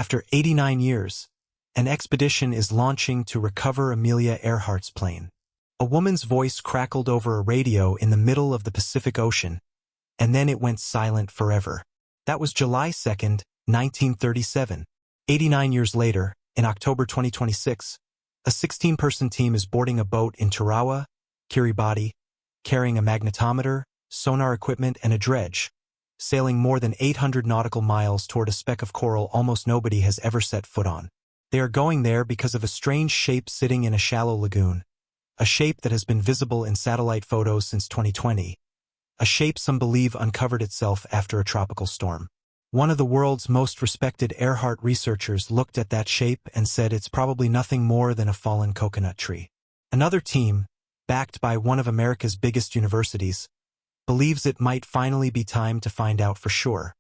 After 89 years, an expedition is launching to recover Amelia Earhart's plane. A woman's voice crackled over a radio in the middle of the Pacific Ocean, and then it went silent forever. That was July 2nd, 1937. 89 years later, in October 2026, a 16-person team is boarding a boat in Tarawa, Kiribati, carrying a magnetometer, sonar equipment, and a dredge, sailing more than 800 nautical miles toward a speck of coral almost nobody has ever set foot on. They are going there because of a strange shape sitting in a shallow lagoon, a shape that has been visible in satellite photos since 2020, a shape some believe uncovered itself after a tropical storm. One of the world's most respected Earhart researchers looked at that shape and said it's probably nothing more than a fallen coconut tree. Another team, backed by one of America's biggest universities, believes it might finally be time to find out for sure.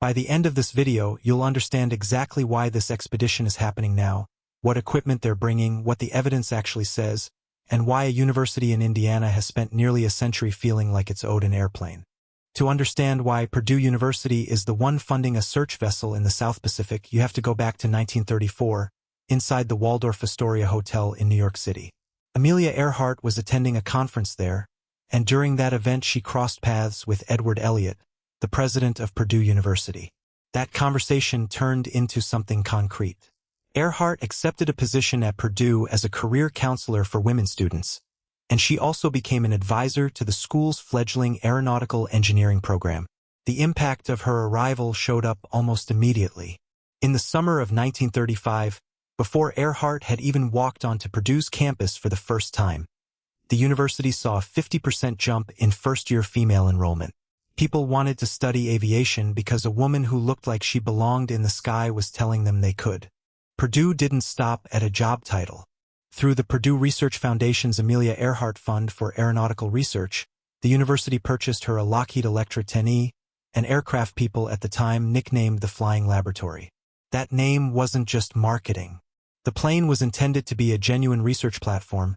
By the end of this video, you'll understand exactly why this expedition is happening now, what equipment they're bringing, what the evidence actually says, and why a university in Indiana has spent nearly a century feeling like it's owed an airplane. To understand why Purdue University is the one funding a search vessel in the South Pacific, you have to go back to 1934, inside the Waldorf Astoria Hotel in New York City. Amelia Earhart was attending a conference there, and during that event she crossed paths with Edward Elliott, the president of Purdue University. That conversation turned into something concrete. Earhart accepted a position at Purdue as a career counselor for women students, and she also became an advisor to the school's fledgling aeronautical engineering program. The impact of her arrival showed up almost immediately. In the summer of 1935, before Earhart had even walked onto Purdue's campus for the first time, the university saw a 50% jump in first-year female enrollment. People wanted to study aviation because a woman who looked like she belonged in the sky was telling them they could. Purdue didn't stop at a job title. Through the Purdue Research Foundation's Amelia Earhart Fund for Aeronautical Research, the university purchased her a Lockheed Electra 10E, an aircraft people at the time nicknamed the Flying Laboratory. That name wasn't just marketing. The plane was intended to be a genuine research platform,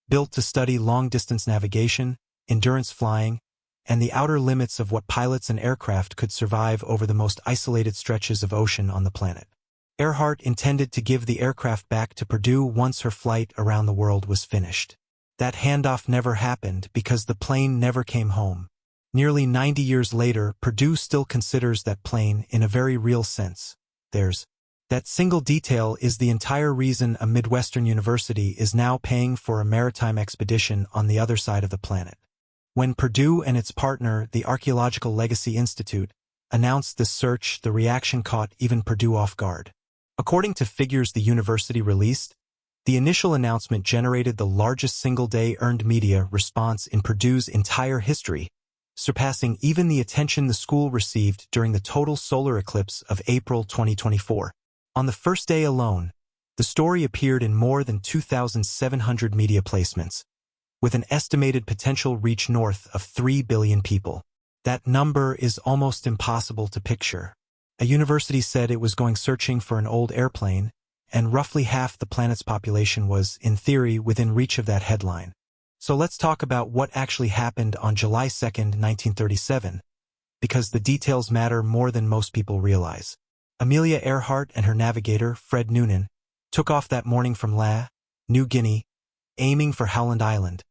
built to study long-distance navigation, endurance flying, and the outer limits of what pilots and aircraft could survive over the most isolated stretches of ocean on the planet. Earhart intended to give the aircraft back to Purdue once her flight around the world was finished. That handoff never happened because the plane never came home. Nearly 90 years later, Purdue still considers that plane in a very real sense theirs. That single detail is the entire reason a Midwestern university is now paying for a maritime expedition on the other side of the planet. When Purdue and its partner, the Archaeological Legacy Institute, announced this search, the reaction caught even Purdue off guard. According to figures the university released, the initial announcement generated the largest single-day earned media response in Purdue's entire history, surpassing even the attention the school received during the total solar eclipse of April 2024. On the first day alone, the story appeared in more than 2,700 media placements, with an estimated potential reach north of 3 billion people. That number is almost impossible to picture. A university said it was going searching for an old airplane, and roughly half the planet's population was, in theory, within reach of that headline. So let's talk about what actually happened on July 2nd, 1937, because the details matter more than most people realize. Amelia Earhart and her navigator, Fred Noonan, took off that morning from La, New Guinea, aiming for Howland Island,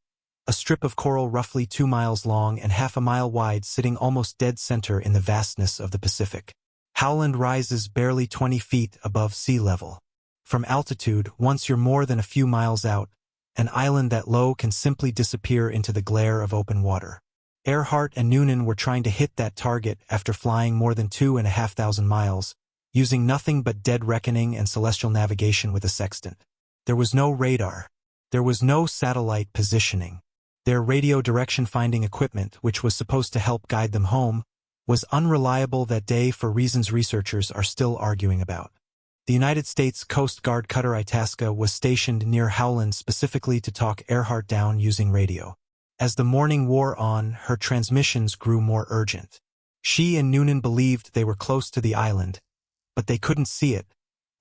a strip of coral roughly 2 miles long and half a mile wide sitting almost dead center in the vastness of the Pacific. Howland rises barely 20 feet above sea level. From altitude, once you're more than a few miles out, an island that low can simply disappear into the glare of open water. Earhart and Noonan were trying to hit that target after flying more than 2,500 miles, using nothing but dead reckoning and celestial navigation with a sextant. There was no radar. There was no satellite positioning. Their radio direction-finding equipment, which was supposed to help guide them home, was unreliable that day for reasons researchers are still arguing about. The United States Coast Guard cutter Itasca was stationed near Howland specifically to talk Earhart down using radio. As the morning wore on, her transmissions grew more urgent. She and Noonan believed they were close to the island, but they couldn't see it,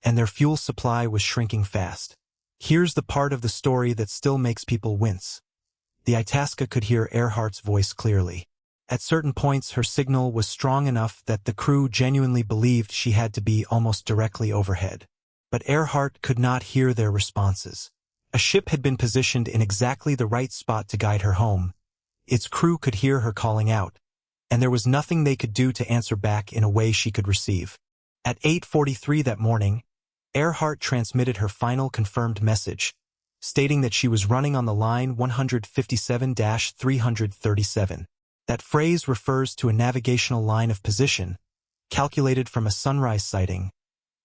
and their fuel supply was shrinking fast. Here's the part of the story that still makes people wince. The Itasca could hear Earhart's voice clearly. At certain points her signal was strong enough that the crew genuinely believed she had to be almost directly overhead. But Earhart could not hear their responses. A ship had been positioned in exactly the right spot to guide her home. Its crew could hear her calling out, and there was nothing they could do to answer back in a way she could receive. At 8:43 that morning, Earhart transmitted her final confirmed message, stating that she was running on the line 157-337. That phrase refers to a navigational line of position, calculated from a sunrise sighting,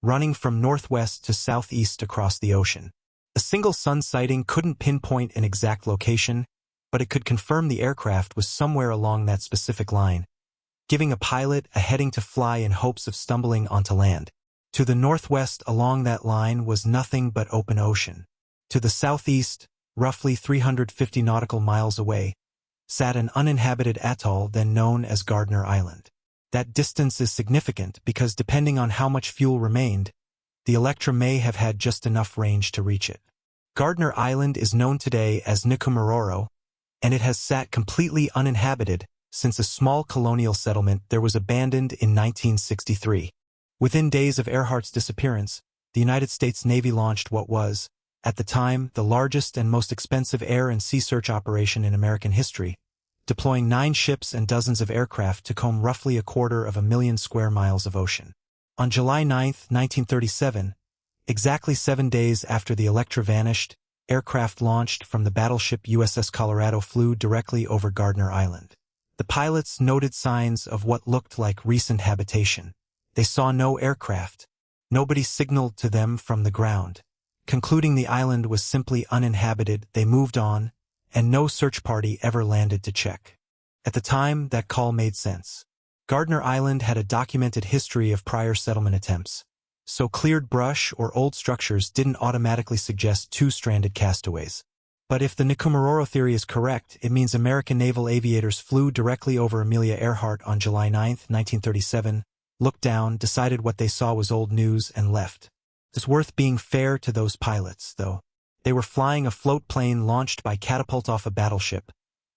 running from northwest to southeast across the ocean. A single sun sighting couldn't pinpoint an exact location, but it could confirm the aircraft was somewhere along that specific line, giving a pilot a heading to fly in hopes of stumbling onto land. To the northwest along that line was nothing but open ocean. To the southeast, roughly 350 nautical miles away, sat an uninhabited atoll then known as Gardner Island. That distance is significant because depending on how much fuel remained, the Electra may have had just enough range to reach it. Gardner Island is known today as Nikumaroro, and it has sat completely uninhabited since a small colonial settlement there was abandoned in 1963. Within days of Earhart's disappearance, the United States Navy launched what was, at the time, the largest and most expensive air and sea search operation in American history, deploying 9 ships and dozens of aircraft to comb roughly 250,000 square miles of ocean. On July 9, 1937, exactly 7 days after the Electra vanished, aircraft launched from the battleship USS Colorado flew directly over Gardner Island. The pilots noted signs of what looked like recent habitation. They saw no aircraft. Nobody signaled to them from the ground. Concluding the island was simply uninhabited, they moved on, and no search party ever landed to check. At the time, that call made sense. Gardner Island had a documented history of prior settlement attempts, so cleared brush or old structures didn't automatically suggest 2 stranded castaways. But if the Nikumaroro theory is correct, it means American naval aviators flew directly over Amelia Earhart on July 9, 1937, looked down, decided what they saw was old news, and left. It's worth being fair to those pilots, though. They were flying a float plane launched by catapult off a battleship,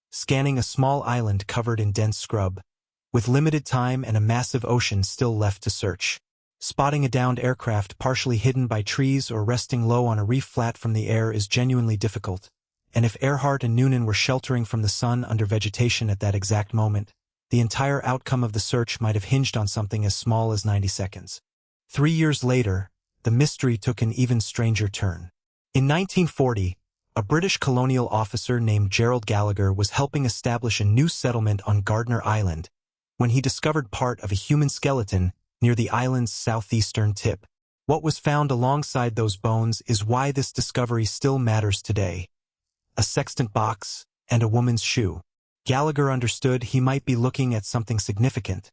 scanning a small island covered in dense scrub, with limited time and a massive ocean still left to search. Spotting a downed aircraft partially hidden by trees or resting low on a reef flat from the air is genuinely difficult, and if Earhart and Noonan were sheltering from the sun under vegetation at that exact moment, the entire outcome of the search might have hinged on something as small as 90 seconds. 3 years later, the mystery took an even stranger turn. In 1940, a British colonial officer named Gerald Gallagher was helping establish a new settlement on Gardner Island when he discovered part of a human skeleton near the island's southeastern tip. What was found alongside those bones is why this discovery still matters today. A sextant box and a woman's shoe. Gallagher understood he might be looking at something significant,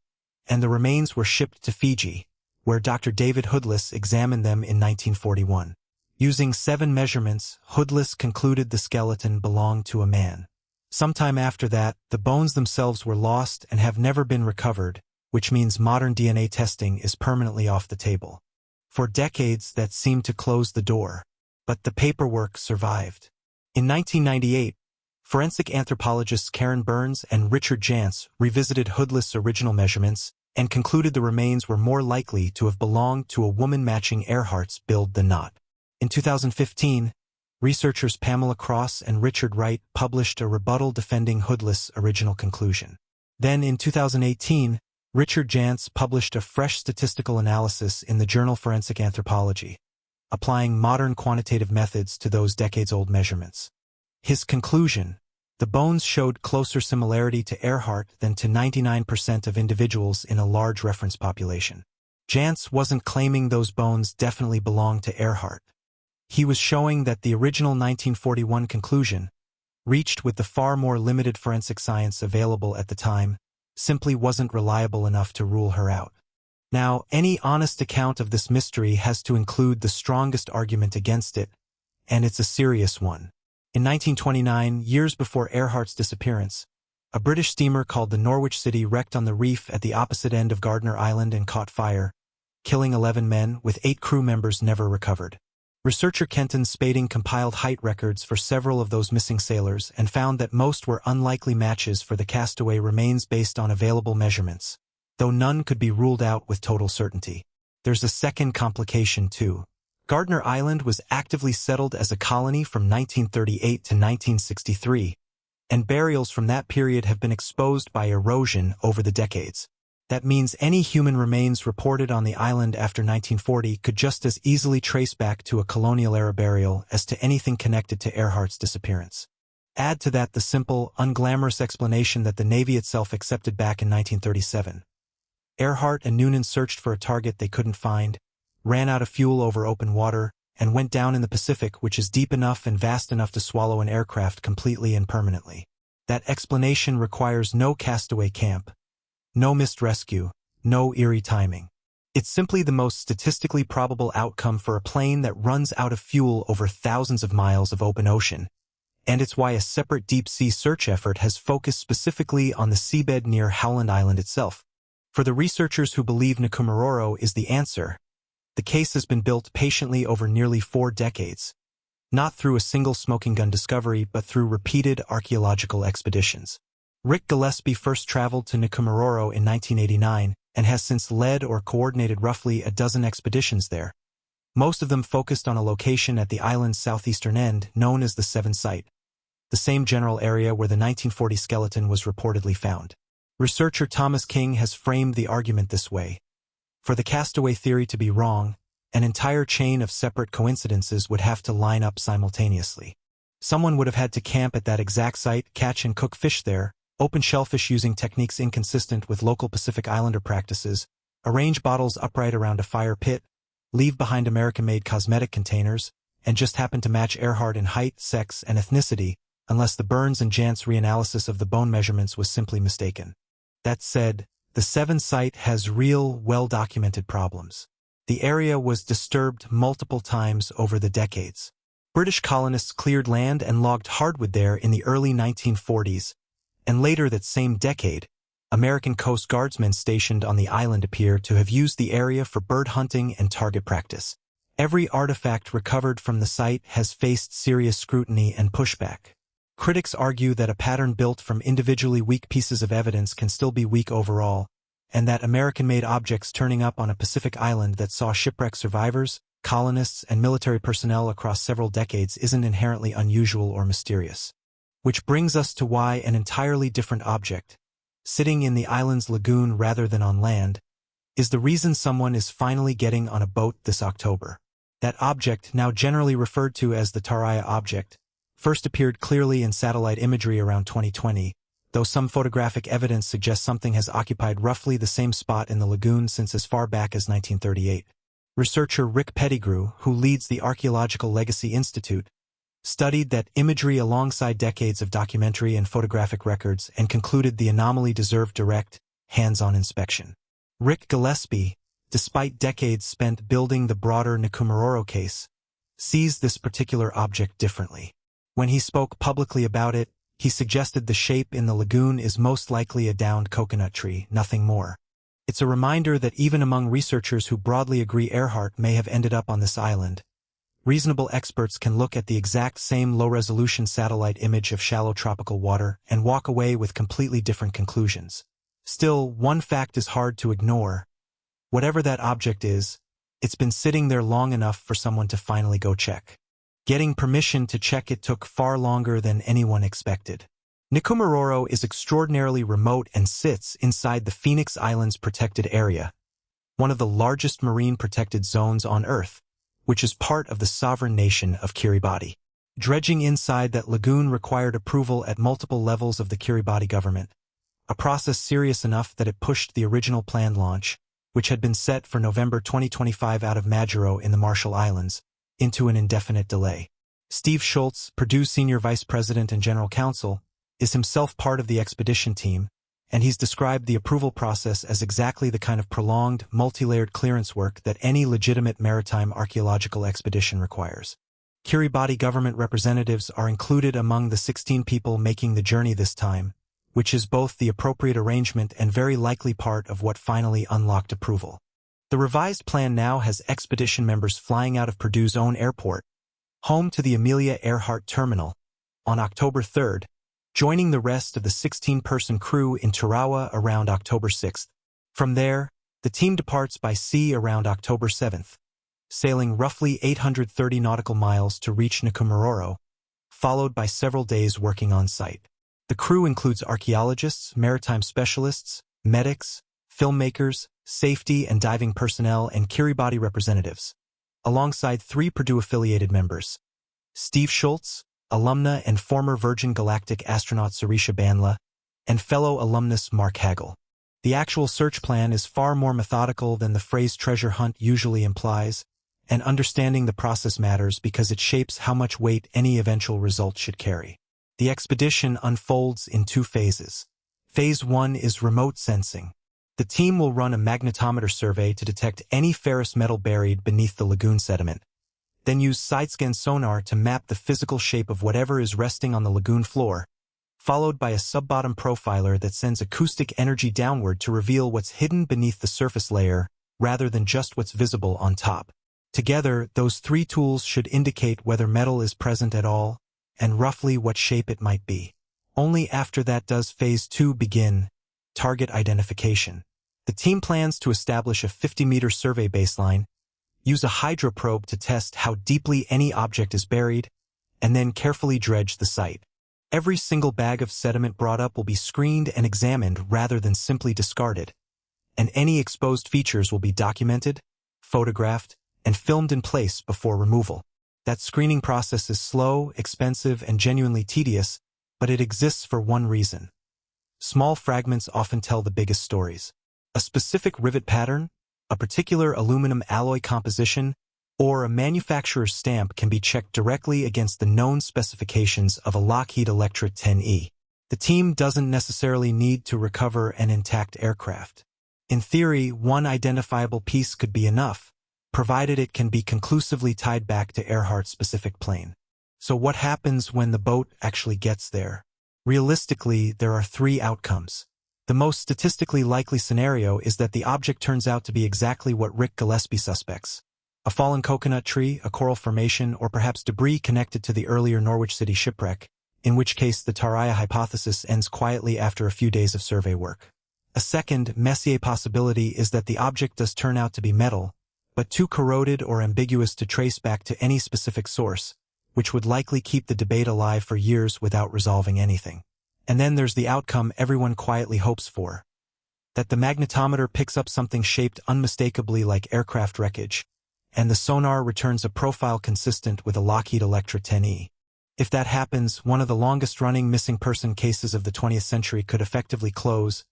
and the remains were shipped to Fiji, where Dr. David Hoodless examined them in 1941. Using 7 measurements, Hoodless concluded the skeleton belonged to a man. Sometime after that, the bones themselves were lost and have never been recovered, which means modern DNA testing is permanently off the table. For decades, that seemed to close the door, but the paperwork survived. In 1998, forensic anthropologists Karen Burns and Richard Jantz revisited Hoodless' original measurements and concluded the remains were more likely to have belonged to a woman matching Earhart's build than not. In 2015, researchers Pamela Cross and Richard Wright published a rebuttal defending Hoodless' original conclusion. Then in 2018, Richard Jantz published a fresh statistical analysis in the journal Forensic Anthropology, applying modern quantitative methods to those decades-old measurements. His conclusion: the bones showed closer similarity to Earhart than to 99% of individuals in a large reference population. Jantz wasn't claiming those bones definitely belonged to Earhart. He was showing that the original 1941 conclusion, reached with the far more limited forensic science available at the time, simply wasn't reliable enough to rule her out. Now, any honest account of this mystery has to include the strongest argument against it, and it's a serious one. In 1929, years before Earhart's disappearance, a British steamer called the Norwich City wrecked on the reef at the opposite end of Gardner Island and caught fire, killing 11 men, with 8 crew members never recovered. Researcher Kenton Spading compiled height records for several of those missing sailors and found that most were unlikely matches for the castaway remains based on available measurements, though none could be ruled out with total certainty. There's a second complication, too. Gardner Island was actively settled as a colony from 1938 to 1963, and burials from that period have been exposed by erosion over the decades. That means any human remains reported on the island after 1940 could just as easily trace back to a colonial-era burial as to anything connected to Earhart's disappearance. Add to that the simple, unglamorous explanation that the Navy itself accepted back in 1937. Earhart and Noonan searched for a target they couldn't find, ran out of fuel over open water, and went down in the Pacific, which is deep enough and vast enough to swallow an aircraft completely and permanently. That explanation requires no castaway camp, no missed rescue, no eerie timing. It's simply the most statistically probable outcome for a plane that runs out of fuel over thousands of miles of open ocean, and it's why a separate deep-sea search effort has focused specifically on the seabed near Howland Island itself. For the researchers who believe Nikumaroro is the answer, the case has been built patiently over nearly 4 decades, not through a single smoking gun discovery but through repeated archaeological expeditions. Rick Gillespie first traveled to Nikumaroro in 1989 and has since led or coordinated roughly a dozen expeditions there, most of them focused on a location at the island's southeastern end known as the Seven Site, the same general area where the 1940 skeleton was reportedly found. Researcher Thomas King has framed the argument this way. For the castaway theory to be wrong, an entire chain of separate coincidences would have to line up simultaneously. Someone would have had to camp at that exact site, catch and cook fish there, open shellfish using techniques inconsistent with local Pacific Islander practices, arrange bottles upright around a fire pit, leave behind American-made cosmetic containers, and just happen to match Earhart in height, sex, and ethnicity, unless the Burns and Jantz reanalysis of the bone measurements was simply mistaken. That said, the Seven Site has real, well-documented problems. The area was disturbed multiple times over the decades. British colonists cleared land and logged hardwood there in the early 1940s, and later that same decade, American Coast Guardsmen stationed on the island appear to have used the area for bird hunting and target practice. Every artifact recovered from the site has faced serious scrutiny and pushback. Critics argue that a pattern built from individually weak pieces of evidence can still be weak overall, and that American-made objects turning up on a Pacific island that saw shipwreck survivors, colonists, and military personnel across several decades isn't inherently unusual or mysterious. Which brings us to why an entirely different object, sitting in the island's lagoon rather than on land, is the reason someone is finally getting on a boat this October. That object, now generally referred to as the Taraya object, first appeared clearly in satellite imagery around 2020, though some photographic evidence suggests something has occupied roughly the same spot in the lagoon since as far back as 1938. Researcher Rick Pettigrew, who leads the Archaeological Legacy Institute, studied that imagery alongside decades of documentary and photographic records and concluded the anomaly deserved direct, hands-on inspection. Rick Gillespie, despite decades spent building the broader Nikumaroro case, sees this particular object differently. When he spoke publicly about it, he suggested the shape in the lagoon is most likely a downed coconut tree, nothing more. It's a reminder that even among researchers who broadly agree Earhart may have ended up on this island, reasonable experts can look at the exact same low-resolution satellite image of shallow tropical water and walk away with completely different conclusions. Still, one fact is hard to ignore. Whatever that object is, it's been sitting there long enough for someone to finally go check. Getting permission to check it took far longer than anyone expected. Nikumaroro is extraordinarily remote and sits inside the Phoenix Islands Protected Area, one of the largest marine protected zones on Earth, which is part of the sovereign nation of Kiribati. Dredging inside that lagoon required approval at multiple levels of the Kiribati government, a process serious enough that it pushed the original planned launch, which had been set for November 2025 out of Majuro in the Marshall Islands, into an indefinite delay. Steve Schultz, Purdue's Senior Vice President and General Counsel, is himself part of the expedition team, and he's described the approval process as exactly the kind of prolonged, multi-layered clearance work that any legitimate maritime archaeological expedition requires. Kiribati government representatives are included among the 16 people making the journey this time, which is both the appropriate arrangement and very likely part of what finally unlocked approval. The revised plan now has expedition members flying out of Purdue's own airport, home to the Amelia Earhart terminal, on October 3rd, joining the rest of the 16-person crew in Tarawa around October 6th. From there, the team departs by sea around October 7th, sailing roughly 830 nautical miles to reach Nkumororo, followed by several days working on site. The crew includes archaeologists, maritime specialists, medics, filmmakers, safety and diving personnel, and Kiribati representatives, alongside 3 Purdue-affiliated members: Steve Schultz, alumna and former Virgin Galactic astronaut Sarisha Bandla, and fellow alumnus Mark Hagel. The actual search plan is far more methodical than the phrase treasure hunt usually implies, and understanding the process matters because it shapes how much weight any eventual result should carry. The expedition unfolds in 2 phases. Phase 1 is remote sensing. The team will run a magnetometer survey to detect any ferrous metal buried beneath the lagoon sediment, then use side-scan sonar to map the physical shape of whatever is resting on the lagoon floor, followed by a sub-bottom profiler that sends acoustic energy downward to reveal what's hidden beneath the surface layer rather than just what's visible on top. Together, those 3 tools should indicate whether metal is present at all and roughly what shape it might be. Only after that does Phase 2 begin, target identification. The team plans to establish a 50-meter survey baseline, use a hydroprobe to test how deeply any object is buried, and then carefully dredge the site. Every single bag of sediment brought up will be screened and examined rather than simply discarded, and any exposed features will be documented, photographed, and filmed in place before removal. That screening process is slow, expensive, and genuinely tedious, but it exists for one reason. Small fragments often tell the biggest stories. A specific rivet pattern, a particular aluminum alloy composition, or a manufacturer's stamp can be checked directly against the known specifications of a Lockheed Electra 10E. The team doesn't necessarily need to recover an intact aircraft. In theory, one identifiable piece could be enough, provided it can be conclusively tied back to Earhart's specific plane. So what happens when the boat actually gets there? Realistically, there are 3 outcomes. The most statistically likely scenario is that the object turns out to be exactly what Rick Gillespie suspects: a fallen coconut tree, a coral formation, or perhaps debris connected to the earlier Norwich City shipwreck, in which case the Taraya hypothesis ends quietly after a few days of survey work. A second, messier possibility is that the object does turn out to be metal, but too corroded or ambiguous to trace back to any specific source, which would likely keep the debate alive for years without resolving anything. And then there's the outcome everyone quietly hopes for: that the magnetometer picks up something shaped unmistakably like aircraft wreckage, and the sonar returns a profile consistent with a Lockheed Electra 10E. If that happens, one of the longest-running missing person cases of the 20th century could effectively close,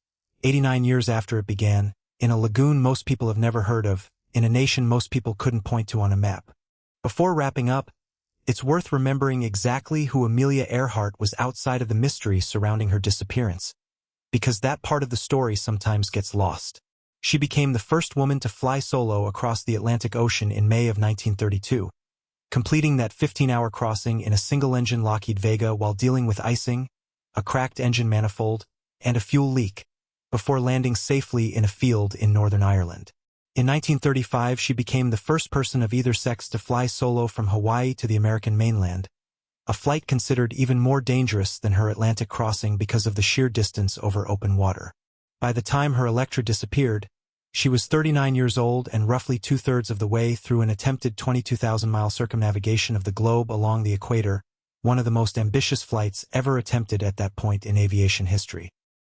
89 years after it began, in a lagoon most people have never heard of, in a nation most people couldn't point to on a map. Before wrapping up, it's worth remembering exactly who Amelia Earhart was outside of the mystery surrounding her disappearance, because that part of the story sometimes gets lost. She became the first woman to fly solo across the Atlantic Ocean in May of 1932, completing that 15-hour crossing in a single-engine Lockheed Vega while dealing with icing, a cracked engine manifold, and a fuel leak, before landing safely in a field in Northern Ireland. In 1935, she became the first person of either sex to fly solo from Hawaii to the American mainland, a flight considered even more dangerous than her Atlantic crossing because of the sheer distance over open water. By the time her Electra disappeared, she was 39 years old and roughly 2/3 of the way through an attempted 22,000-mile circumnavigation of the globe along the equator, one of the most ambitious flights ever attempted at that point in aviation history.